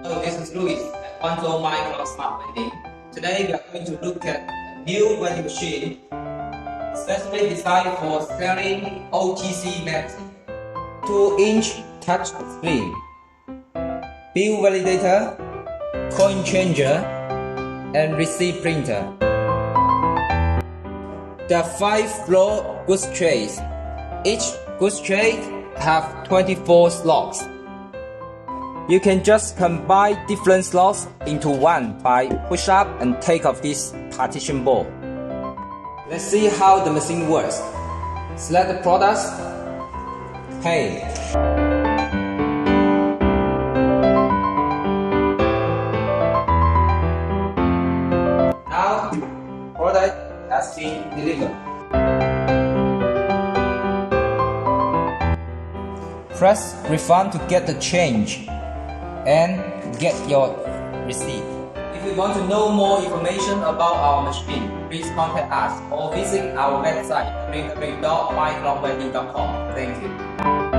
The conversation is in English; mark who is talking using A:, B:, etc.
A: Hello, this is Luis at Micron Smart Vending. Today we are going to look at a new vending machine specially designed for selling OTC medicine. 2-inch touch screen, bill validator, coin changer, and receipt printer. There are 5 floor goods trays. Each goods tray have 24 slots. You can just combine different slots into one by push up and take off this partition board. Let's see how the machine works. Select the products, pay. Now, product has been delivered. Press refund to get the change and get your receipt. If you want to know more information about our machine, please contact us or visit our website www.micronvending.com. Thank you.